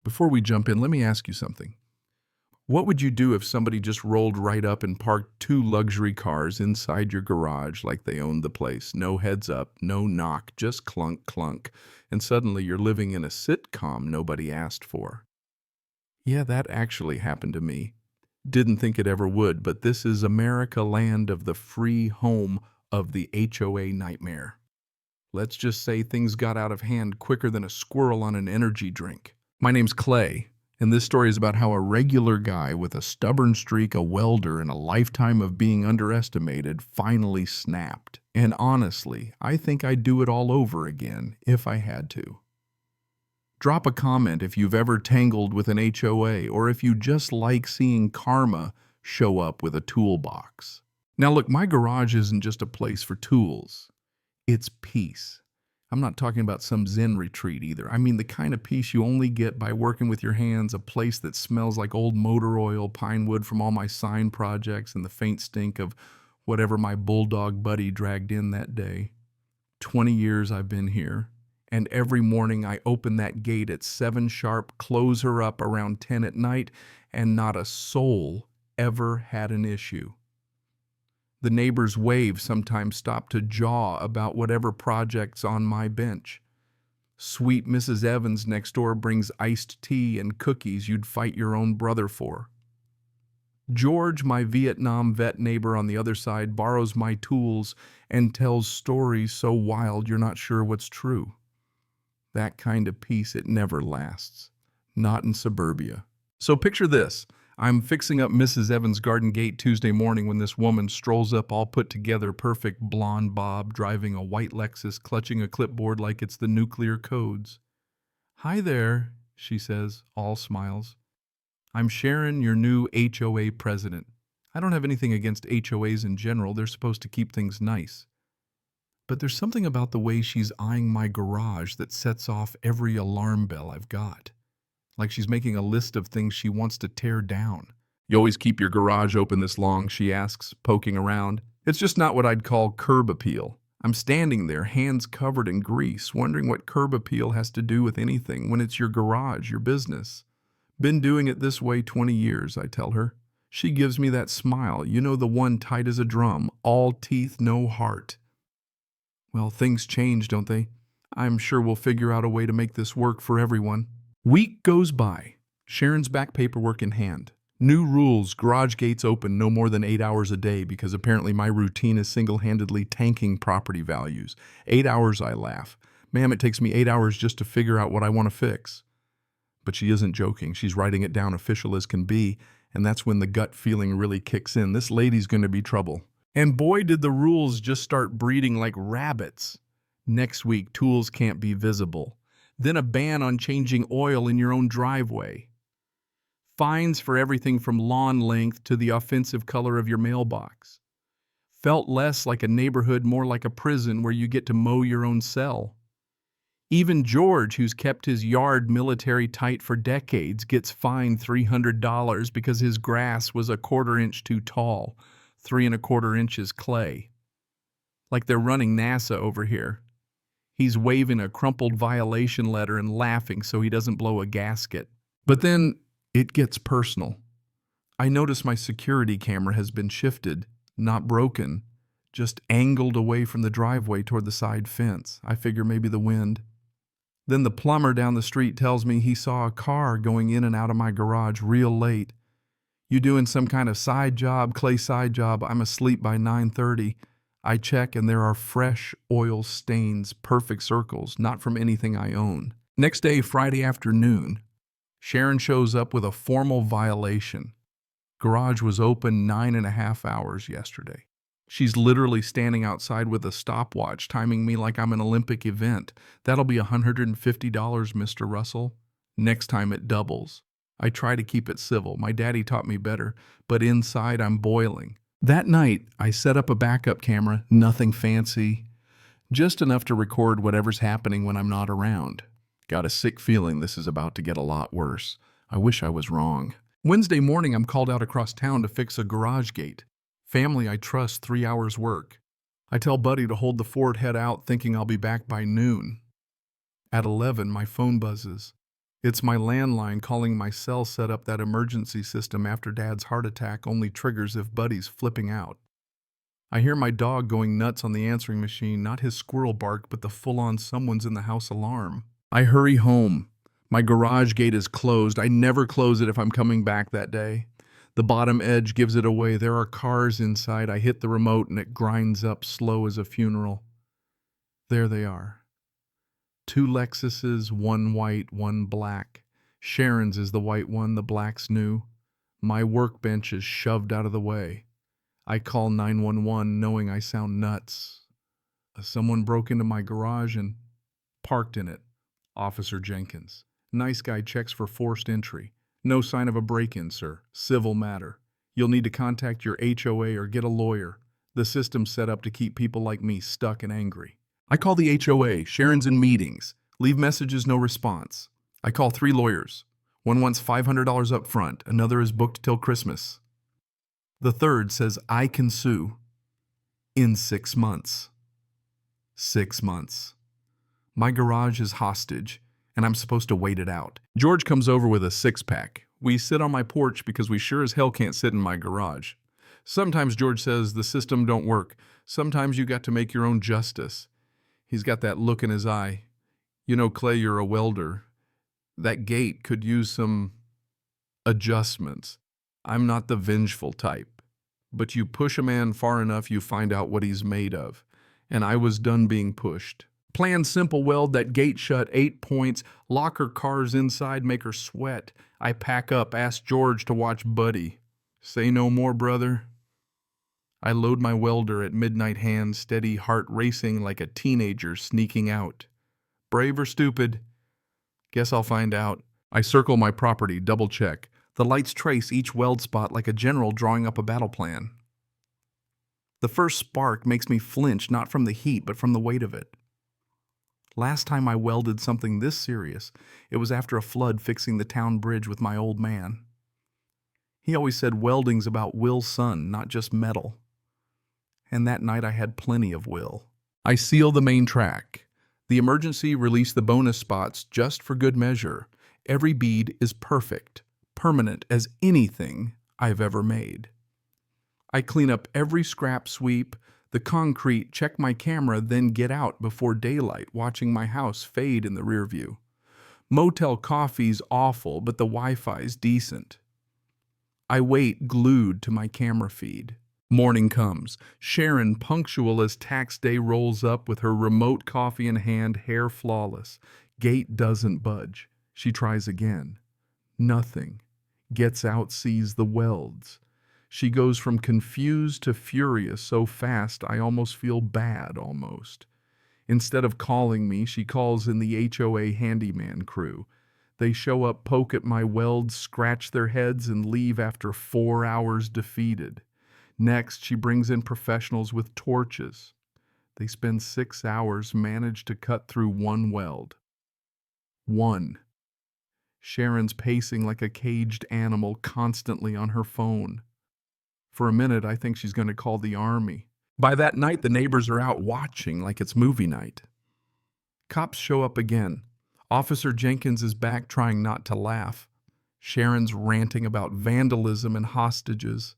Before we jump in, let me ask you something. What would you do if somebody just rolled right up and parked two luxury cars inside your garage like they owned the place? No heads up, no knock, just clunk, clunk. And suddenly you're living in a sitcom nobody asked for. Yeah, that actually happened to me. Didn't think it ever would, but this is America, land of the free home of the HOA nightmare. Let's just say things got out of hand quicker than a squirrel on an energy drink. My name's Clay, and this story is about how a regular guy with a stubborn streak, a welder, and a lifetime of being underestimated finally snapped. And honestly, I think I'd do it all over again if I had to. Drop a comment if you've ever tangled with an HOA or if you just like seeing karma show up with a toolbox. Now look, my garage isn't just a place for tools. It's peace. I'm not talking about some Zen retreat either. I mean the kind of peace you only get by working with your hands, a place that smells like old motor oil, pine wood from all my sign projects, and the faint stink of whatever my bulldog buddy dragged in that day. 20 years I've been here, and every morning I open that gate at 7 sharp, close her up around 10 at night, and not a soul ever had an issue. The neighbors wave, sometimes stop to jaw about whatever project's on my bench. Sweet Mrs. Evans next door brings iced tea and cookies you'd fight your own brother for. George, my Vietnam vet neighbor on the other side, borrows my tools and tells stories so wild you're not sure what's true. That kind of peace, it never lasts. Not in suburbia. So picture this. I'm fixing up Mrs. Evans' garden gate Tuesday morning when this woman strolls up all put together, perfect blonde bob, driving a white Lexus, clutching a clipboard like it's the nuclear codes. "Hi there," she says, all smiles. "I'm Sharon, your new HOA president. I don't have anything against HOAs in general. They're supposed to keep things nice. But there's something about the way she's eyeing my garage that sets off every alarm bell I've got. Like she's making a list of things she wants to tear down." "You always keep your garage open this long?" she asks, poking around. It's just not what I'd call curb appeal. I'm standing there, hands covered in grease, wondering what curb appeal has to do with anything when it's your garage, your business. "Been doing it this way 20 years, I tell her. She gives me that smile, you know, the one tight as a drum, all teeth, no heart. Well, things change, don't they? I'm sure we'll figure out a way to make this work for everyone. Week goes by. Sharon's back paperwork in hand. New rules, garage gates open no more than 8 hours a day because apparently my routine is single-handedly tanking property values. 8 hours, I laugh. Ma'am, it takes me 8 hours just to figure out what I want to fix. But she isn't joking. She's writing it down official as can be, and that's when the gut feeling really kicks in. This lady's going to be trouble. And boy, did the rules just start breeding like rabbits. Next week, tools can't be visible. Then a ban on changing oil in your own driveway. Fines for everything from lawn length to the offensive color of your mailbox. Felt less like a neighborhood, more like a prison where you get to mow your own cell. Even George, who's kept his yard military tight for decades, gets fined $300 because his grass was a 1/4 inch too tall, 3 1/4 inches clay. Like they're running NASA over here. He's waving a crumpled violation letter and laughing so he doesn't blow a gasket. But then it gets personal. I notice my security camera has been shifted, not broken, just angled away from the driveway toward the side fence. I figure maybe the wind. Then the plumber down the street tells me he saw a car going in and out of my garage real late. "You doing some kind of side job, Clay side job? I'm asleep by 9:30. I check and there are fresh oil stains, perfect circles, not from anything I own. Next day, Friday afternoon, Sharon shows up with a formal violation. Garage was open 9.5 hours yesterday. She's literally standing outside with a stopwatch, timing me like I'm an Olympic event. "That'll be $150, Mr. Russell." Next time it doubles. I try to keep it civil. My daddy taught me better, but inside I'm boiling. That night, I set up a backup camera, nothing fancy, just enough to record whatever's happening when I'm not around. Got a sick feeling this is about to get a lot worse. I wish I was wrong. Wednesday morning, I'm called out across town to fix a garage gate. Family I trust, 3 hours work. I tell Buddy to hold the Ford head out, thinking I'll be back by noon. At 11, my phone buzzes. It's my landline calling my cell set up that emergency system after Dad's heart attack only triggers if Buddy's flipping out. I hear my dog going nuts on the answering machine, not his squirrel bark, but the full-on someone's in the house alarm. I hurry home. My garage gate is closed. I never close it if I'm coming back that day. The bottom edge gives it away. There are cars inside. I hit the remote and it grinds up slow as a funeral. There they are. 2 Lexuses, one white, one black. Sharon's is the white one, the black's new. My workbench is shoved out of the way. I call 911 knowing I sound nuts. Someone broke into my garage and parked in it. Officer Jenkins. Nice guy, checks for forced entry. No sign of a break-in, sir. Civil matter. You'll need to contact your HOA or get a lawyer. The system's set up to keep people like me stuck and angry. I call the HOA. Sharon's in meetings. Leave messages, no response. I call 3 lawyers. One wants $500 up front. Another is booked till Christmas. The third says I can sue in 6 months. 6 months. My garage is hostage, and I'm supposed to wait it out. George comes over with a 6-pack. We sit on my porch because we sure as hell can't sit in my garage. Sometimes George says the system don't work. Sometimes you got to make your own justice. He's got that look in his eye. You know, Clay, you're a welder. That gate could use some adjustments. I'm not the vengeful type. But you push a man far enough, you find out what he's made of. And I was done being pushed. Plan simple, weld that gate shut, 8 points, lock her cars inside, make her sweat. I pack up, ask George to watch Buddy. Say no more, brother. I load my welder at midnight hand, steady heart racing like a teenager sneaking out. Brave or stupid? Guess I'll find out. I circle my property, double check. The lights trace each weld spot like a general drawing up a battle plan. The first spark makes me flinch, not from the heat, but from the weight of it. Last time I welded something this serious, it was after a flood fixing the town bridge with my old man. He always said welding's about will, son, not just metal. And that night I had plenty of will. I seal the main track. The emergency released the bonus spots just for good measure. Every bead is perfect, permanent as anything I've ever made. I clean up every scrap sweep, the concrete, check my camera, then get out before daylight, watching my house fade in the rear view. Motel coffee's awful, but the Wi-Fi's decent. I wait glued to my camera feed. Morning comes. Sharon, punctual as tax day, rolls up with her remote coffee in hand, hair flawless. Gate doesn't budge. She tries again. Nothing. Gets out, sees the welds. She goes from confused to furious so fast I almost feel bad, almost. Instead of calling me, she calls in the HOA handyman crew. They show up, poke at my welds, scratch their heads, and leave after 4 hours defeated. Next, she brings in professionals with torches. They spend 6 hours, manage to cut through one weld. 1. Sharon's pacing like a caged animal, constantly on her phone. For a minute, I think she's going to call the army. By that night, the neighbors are out watching like it's movie night. Cops show up again. Officer Jenkins is back, trying not to laugh. Sharon's ranting about vandalism and hostages.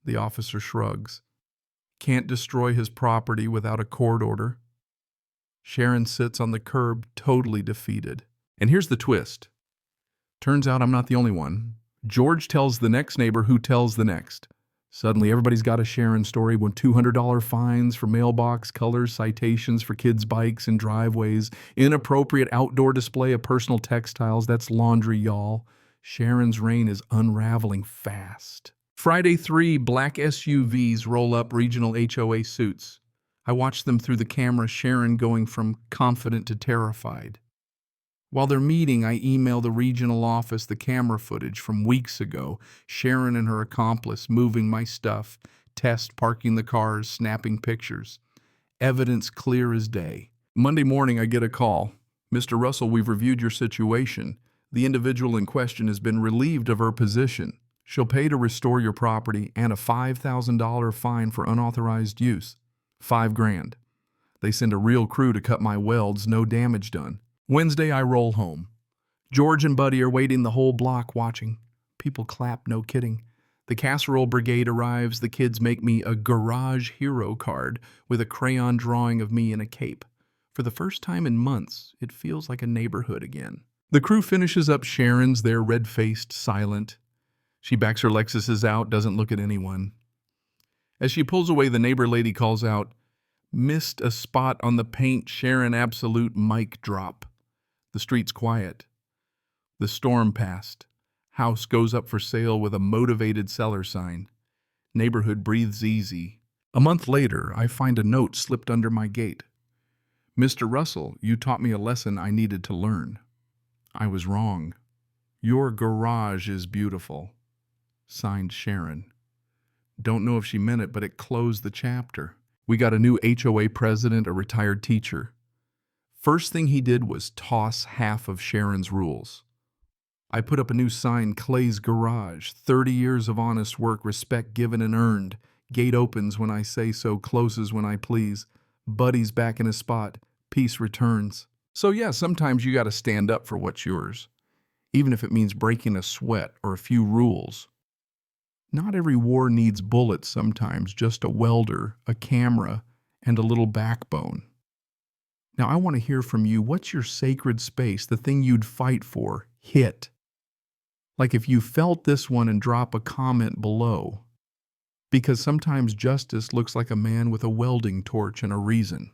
The officer shrugs. Can't destroy his property without a court order. Sharon sits on the curb, totally defeated. And here's the twist. Turns out I'm not the only one. George tells the next neighbor who tells the next. Suddenly, everybody's got a Sharon story with $200 fines for mailbox colors, citations for kids' bikes and driveways, inappropriate outdoor display of personal textiles. That's laundry, y'all. Sharon's reign is unraveling fast. Friday, 3 black SUVs roll up regional HOA suits. I watch them through the camera, Sharon going from confident to terrified. While they're meeting, I email the regional office the camera footage from weeks ago. Sharon and her accomplice moving my stuff, Test parking the cars, snapping pictures. Evidence clear as day. Monday morning, I get a call. Mr. Russell, we've reviewed your situation. The individual in question has been relieved of her position. She'll pay to restore your property and a $5,000 fine for unauthorized use. $5,000. They send a real crew to cut my welds, no damage done. Wednesday, I roll home. George and Buddy are waiting the whole block watching. People clap, no kidding. The casserole brigade arrives. The kids make me a garage hero card with a crayon drawing of me in a cape. For the first time in months, it feels like a neighborhood again. The crew finishes up Sharon's. They're red-faced, silent. She backs her Lexuses out, doesn't look at anyone. As she pulls away, the neighbor lady calls out, "Missed a spot on the paint, Sharon, absolute mic drop." The street's quiet. The storm passed. House goes up for sale with a motivated seller sign. Neighborhood breathes easy. A month later, I find a note slipped under my gate. "Mr. Russell, you taught me a lesson I needed to learn. I was wrong. Your garage is beautiful." Signed, Sharon. Don't know if she meant it, but it closed the chapter. We got a new HOA president, a retired teacher. First thing he did was toss half of Sharon's rules. I put up a new sign, Clay's Garage, 30 years of honest work, respect given and earned. Gate opens when I say so, closes when I please. Buddy's back in his spot, peace returns. So yeah, sometimes you gotta stand up for what's yours, even if it means breaking a sweat or a few rules. Not every war needs bullets sometimes, just a welder, a camera, and a little backbone. Now I want to hear from you. What's your sacred space, the thing you'd fight for? Hit. Like if you felt this one, and drop a comment below. Because sometimes justice looks like a man with a welding torch and a reason.